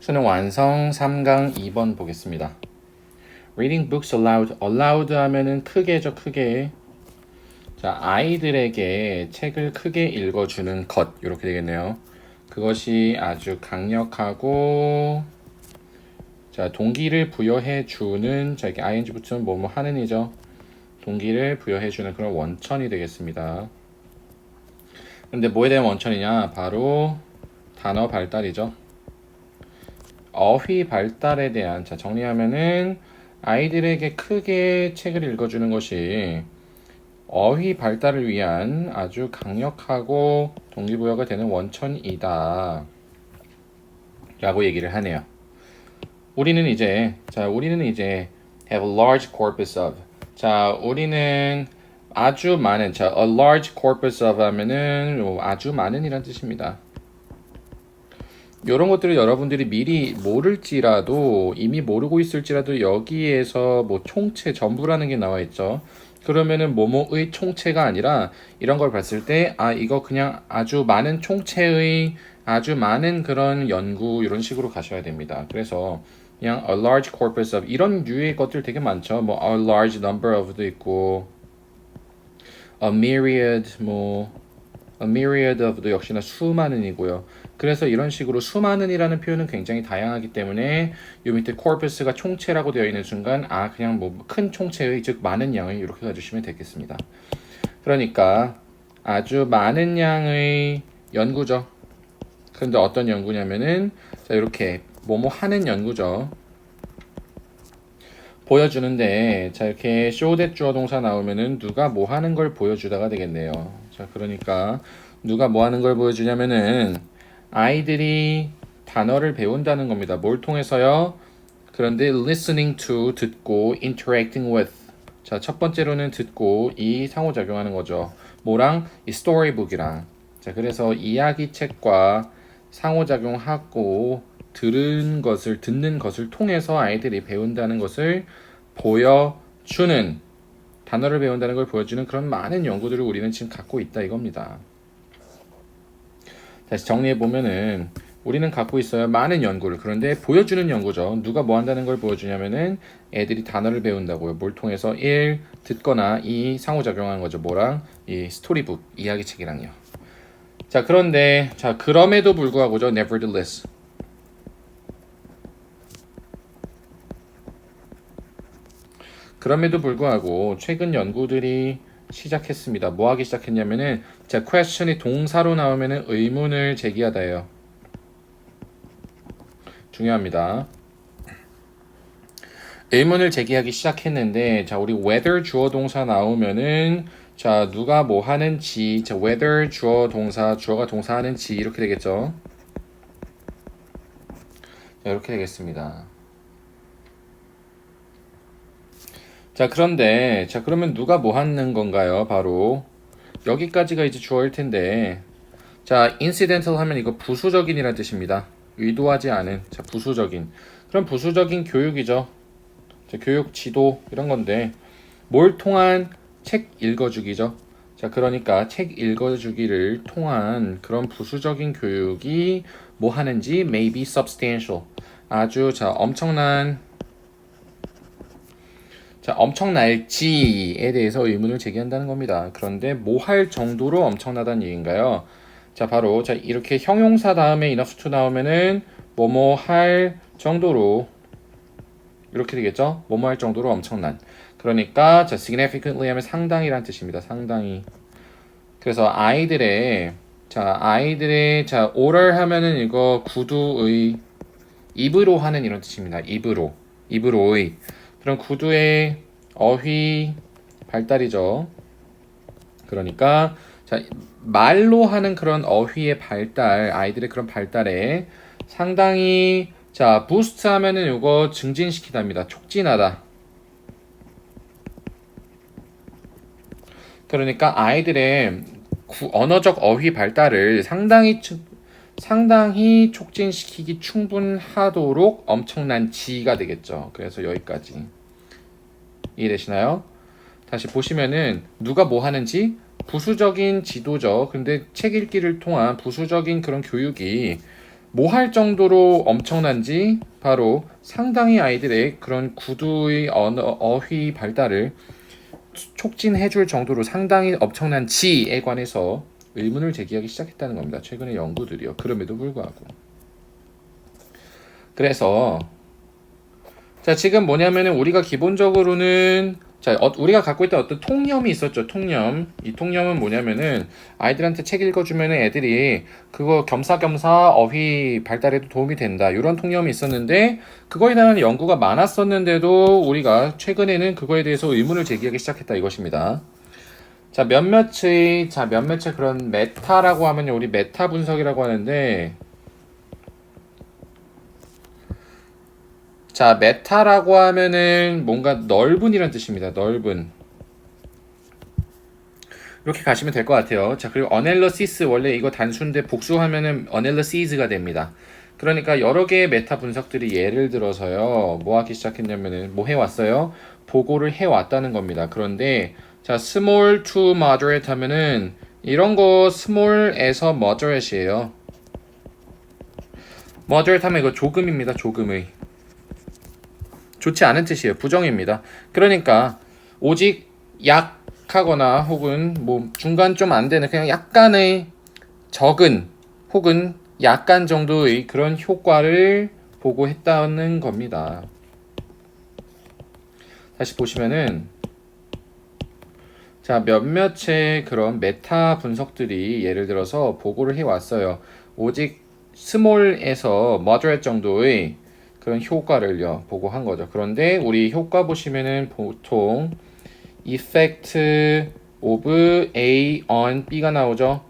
수능 완성 3강 2번 보겠습니다. Reading books aloud. aloud 하면은 크게죠, 크게. 자, 아이들에게 책을 크게 읽어주는 것. 이렇게 되겠네요. 그것이 아주 강력하고, 자, 동기를 부여해주는, 자, 이렇게 ing 붙으면 뭐뭐 하는 이죠. 동기를 부여해주는 그런 원천이 되겠습니다. 근데 뭐에 대한 원천이냐? 바로 단어 발달이죠. 어휘 발달에 대한, 자, 정리하면은 아이들에게 크게 책을 읽어주는 것이 어휘 발달을 위한 아주 강력하고 동기부여가 되는 원천이다 라고 얘기를 하네요. 우리는 이제 have a large corpus of. 자, 우리는 아주 많은, 자, a large corpus of 하면은 아주 많은 이란 뜻입니다. 이런 것들을 여러분들이 미리 모를지라도, 이미 모르고 있을지라도 여기에서 뭐 총체 전부라는 게 나와 있죠. 그러면은 뭐뭐의 총체가 아니라 이런 걸 봤을 때, 아, 이거 그냥 아주 많은 총체의 아주 많은 그런 연구, 이런 식으로 가셔야 됩니다. 그래서 그냥 a large corpus of 이런 류의 것들 되게 많죠. 뭐 a large number of도 있고 a myriad of도 역시나 수많은이고요. 그래서 이런 식으로 수많은이라는 표현은 굉장히 다양하기 때문에 요 밑에 corpus가 총체라고 되어 있는 순간 아 그냥 뭐 큰 총체의 즉 많은 양의 이렇게 가주시면 되겠습니다. 그러니까 아주 많은 양의 연구죠. 그런데 어떤 연구냐면은 자 이렇게 뭐뭐 하는 연구죠. 보여주는데 자 이렇게 show that 주어 동사 나오면은 누가 뭐 하는 걸 보여주다가 되겠네요. 자 그러니까 누가 뭐 하는 걸 보여주냐면은 아이들이 단어를 배운다는 겁니다. 뭘 통해서요? 그런데 listening to 듣고 interacting with 자 첫 번째로는 듣고 이 상호작용하는 거죠. 뭐랑? 이 스토리북이랑 자 그래서 이야기책과 상호작용하고 듣는 것을 통해서 아이들이 배운다는 것을 보여주는 단어를 배운다는 걸 보여주는 그런 많은 연구들을 우리는 지금 갖고 있다 이겁니다. 다시 정리해 보면은 우리는 갖고 있어요 많은 연구를. 그런데 보여주는 연구죠. 누가 뭐 한다는 걸 보여주냐면은 애들이 단어를 배운다고요. 뭘 통해서 1. 듣거나 2. 상호작용하는 거죠. 뭐랑? 이 스토리북 이야기책이랑요. 자 그런데 자 그럼에도 불구하고죠. nevertheless 그럼에도 불구하고 최근 연구들이 시작했습니다. 뭐 하기 시작했냐면은 자 question이 동사로 나오면은 의문을 제기하다예요. 중요합니다. 의문을 제기하기 시작했는데 자 우리 whether 주어 동사 나오면은 자 누가 뭐 하는지 자 whether 주어 동사 주어가 동사 하는지 이렇게 되겠죠. 자, 이렇게 되겠습니다. 자 그런데 자 그러면 누가 뭐 하는 건가요? 바로 여기까지가 이제 주어일 텐데 자 incidental 하면 이거 부수적인이라는 뜻입니다. 의도하지 않은 자 부수적인 그럼 부수적인 교육이죠. 자, 교육 지도 이런 건데 뭘 통한 책 읽어주기죠. 자 그러니까 책 읽어주기를 통한 그런 부수적인 교육이 뭐 하는지 may be substantial 아주 자 엄청날지에 대해서 의문을 제기한다는 겁니다. 그런데 뭐 할 정도로 엄청나다는 얘기인가요? 자, 바로 자 이렇게 형용사 다음에 enough to 나오면은 뭐뭐 할 정도로 이렇게 되겠죠? 뭐뭐 할 정도로 엄청난. 그러니까 자 significantly 하면 상당히란 뜻입니다. 상당히. 그래서 아이들의 자 oral 하면은 이거 구두의 입으로 하는 이런 뜻입니다. 입으로의 그런 구두의 어휘 발달이죠. 그러니까 자 말로 하는 그런 어휘의 발달, 아이들의 그런 발달에 상당히 자 부스트 하면은 이거 증진시키답니다. 촉진하다. 그러니까 아이들의 언어적 어휘 발달을 상당히 촉진시키기 충분하도록 엄청난 지가 되겠죠. 그래서 여기까지 이해되시나요? 다시 보시면은 누가 뭐 하는지 부수적인 지도죠. 근데 책 읽기를 통한 부수적인 그런 교육이 뭐 할 정도로 엄청난지 바로 상당히 아이들의 그런 구두의 어휘 발달을 촉진해 줄 정도로 상당히 엄청난 지에 관해서 의문을 제기하기 시작했다는 겁니다. 최근의 연구들이요. 그럼에도 불구하고. 그래서 자, 지금 뭐냐면은 우리가 기본적으로는 자, 우리가 갖고 있던 어떤 통념이 있었죠. 통념. 이 통념은 뭐냐면은 아이들한테 책 읽어주면은 애들이 그거 겸사겸사 어휘 발달에도 도움이 된다. 이런 통념이 있었는데 그거에 대한 연구가 많았었는데도 우리가 최근에는 그거에 대해서 의문을 제기하기 시작했다 이것입니다. 자, 몇몇의 그런 메타라고 하면요. 우리 메타 분석이라고 하는데 자, 메타라고 하면은 뭔가 넓은이란 뜻입니다. 넓은. 이렇게 가시면 될 것 같아요. 자, 그리고 어넬러시스 원래 이거 단수인데 복수하면은 어넬러시즈가 됩니다. 그러니까 여러 개의 메타 분석들이 예를 들어서요. 뭐 하기 시작했냐면은 뭐 해왔어요? 보고를 해왔다는 겁니다. 그런데 자, small to moderate 하면은 이런 거 small에서 moderate이에요. moderate 하면 이거 조금입니다. 조금의. 좋지 않은 뜻이에요. 부정입니다. 그러니까 오직 약하거나 혹은 뭐 중간 좀 안 되는 그냥 약간의 적은 혹은 약간 정도의 그런 효과를 보고했다는 겁니다. 다시 보시면은 자, 몇몇의 그런 메타 분석들이 예를 들어서 보고를 해왔어요. 오직 스몰에서 moderate 정도의 그런 효과를요 보고한 거죠. 그런데 우리 효과 보시면은 보통 effect of A on B가 나오죠.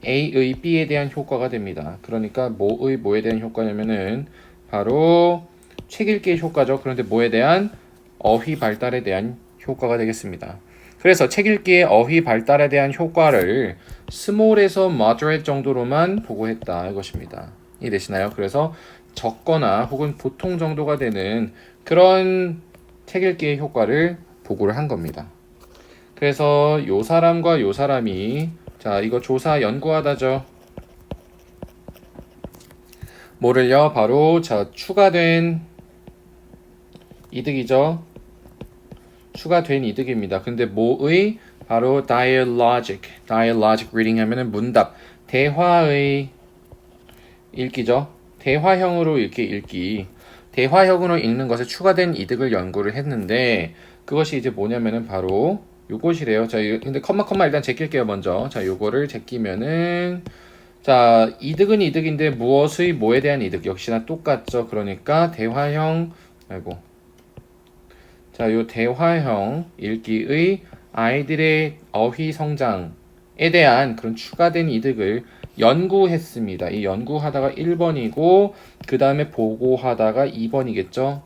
A의 B에 대한 효과가 됩니다. 그러니까 뭐에 대한 효과냐면은 바로 책 읽기의 효과죠. 그런데 뭐에 대한 어휘 발달에 대한 효과가 되겠습니다. 그래서 책 읽기의 어휘 발달에 대한 효과를 스몰에서 moderate 정도로만 보고했다 이것입니다. 이해되시나요? 그래서 적거나 혹은 보통 정도가 되는 그런 책 읽기의 효과를 보고를 한 겁니다. 그래서 요 사람과 요 사람이 자 이거 조사 연구하다죠. 뭐를요? 바로 자 추가된 이득이죠. 추가된 이득입니다. 근데 뭐의 바로 dialogic reading 하면은 문답 대화의 읽기죠. 대화형으로 이렇게 읽기. 대화형으로 읽는 것에 추가된 이득을 연구를 했는데 그것이 이제 뭐냐면은 바로 요것이래요. 자, 근데 컴마 일단 제낄게요, 먼저. 자, 요거를 제끼면은 자, 이득은 이득인데 무엇의 뭐에 대한 이득 역시나 똑같죠. 그러니까 대화형 아이고. 자, 요 대화형 읽기의 아이들의 어휘 성장에 대한 그런 추가된 이득을 연구했습니다. 이 연구하다가 1번이고 그 다음에 보고하다가 2번이겠죠.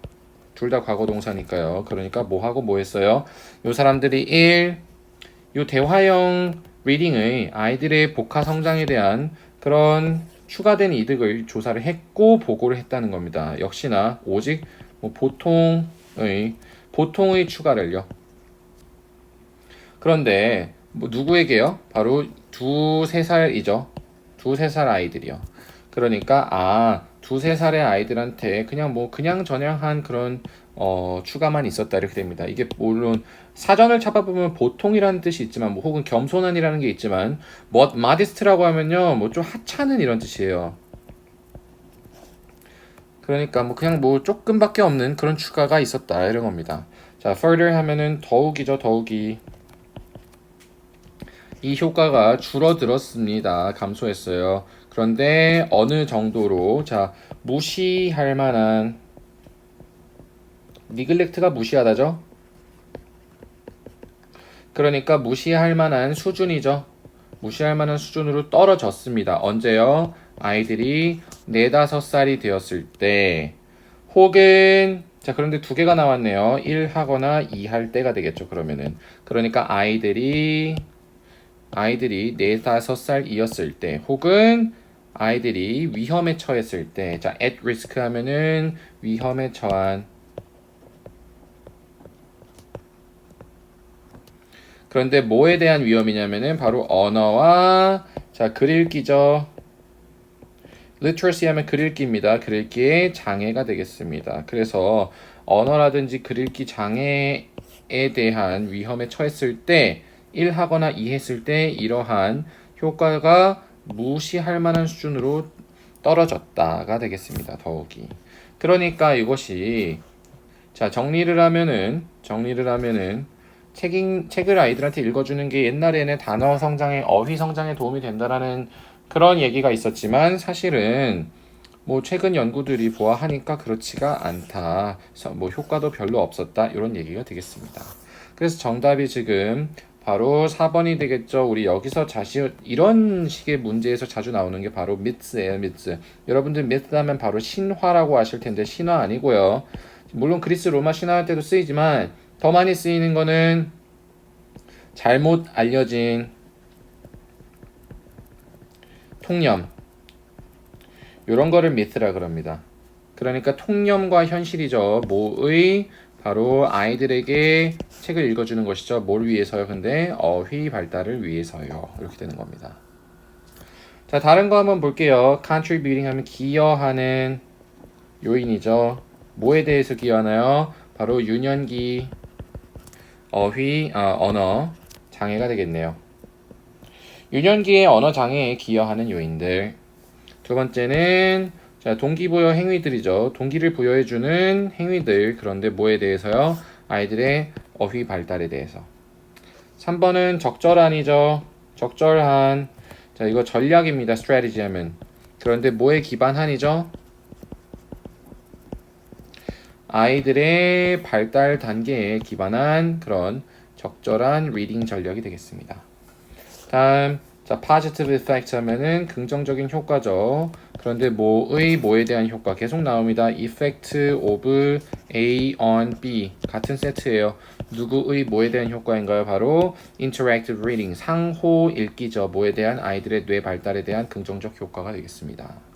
둘 다 과거 동사니까요. 그러니까 뭐하고 뭐 했어요? 요 사람들이 요 대화형 리딩의 아이들의 복화 성장에 대한 그런 추가된 이득을 조사를 했고 보고를 했다는 겁니다. 역시나 오직 뭐 보통의 추가를요. 그런데 뭐 누구에게요? 바로 2-3살이죠. 2-3살 아이들이요. 그러니까 2-3살의 아이들한테 그냥 저냥한 그런 추가만 있었다 이렇게 됩니다. 이게 물론 사전을 찾아보면 보통이라는 뜻이 있지만 뭐 혹은 겸손한이라는 게 있지만 뭐 마디스트라고 하면요 뭐 좀 하찮은 이런 뜻이에요. 그러니까 뭐 그냥 뭐 조금밖에 없는 그런 추가가 있었다 이런 겁니다. 자, further 하면은 더욱이죠, 더욱이. 이 효과가 줄어들었습니다. 감소했어요. 그런데 어느 정도로 자, 무시할 만한 neglect가 무시하다죠. 그러니까 무시할 만한 수준이죠. 무시할 만한 수준으로 떨어졌습니다. 언제요? 아이들이 4-5살이 되었을 때 혹은 자 그런데 두 개가 나왔네요. 1 하거나 2 할 때가 되겠죠. 그러면은 그러니까 아이들이 4-5살이었을 때 혹은 아이들이 위험에 처했을 때 자 at risk 하면은 위험에 처한 그런데 뭐에 대한 위험이냐면은 바로 언어와 자 글 읽기죠. literacy 하면 글읽기입니다. 글읽기의 장애가 되겠습니다. 그래서 언어라든지 글읽기 장애에 대한 위험에 처했을 때 1하거나 2했을 때 이러한 효과가 무시할 만한 수준으로 떨어졌다가 되겠습니다. 더욱이. 그러니까 이것이 자 정리를 하면은 책을 아이들한테 읽어주는 게 옛날에는 단어 성장에 어휘 성장에 도움이 된다라는 그런 얘기가 있었지만 사실은 뭐 최근 연구들이 보아하니까 그렇지가 않다. 뭐 효과도 별로 없었다. 이런 얘기가 되겠습니다. 그래서 정답이 지금 바로 4번이 되겠죠. 우리 여기서 이런 식의 문제에서 자주 나오는 게 바로 myth예요, myth. 여러분들 myth 하면 바로 신화라고 아실 텐데 신화 아니고요. 물론 그리스 로마 신화할 때도 쓰이지만 더 많이 쓰이는 거는 잘못 알려진 통념 이런 거를 myth라 그럽니다. 그러니까 통념과 현실이죠. 뭐의 바로 아이들에게 책을 읽어주는 것이죠. 뭘 위해서요? 근데 어휘 발달을 위해서요. 이렇게 되는 겁니다. 자, 다른 거 한번 볼게요. contributing 하면 기여하는 요인이죠. 뭐에 대해서 기여하나요? 바로 유년기 언어 장애가 되겠네요. 유년기의 언어 장애에 기여하는 요인들. 두 번째는 자, 동기부여 행위들이죠. 동기를 부여해주는 행위들. 그런데 뭐에 대해서요? 아이들의 어휘 발달에 대해서. 3번은 적절한이죠. 적절한. 자, 이거 전략입니다. strategy 하면. 그런데 뭐에 기반한이죠? 아이들의 발달 단계에 기반한 그런 적절한 리딩 전략이 되겠습니다. 다음, 자, positive effect 하면은 긍정적인 효과죠. 그런데 뭐에 대한 효과 계속 나옵니다. effect of A on B 같은 세트예요. 누구의 뭐에 대한 효과인가요? 바로 interactive reading 상호 읽기죠. 뭐에 대한 아이들의 뇌 발달에 대한 긍정적 효과가 되겠습니다.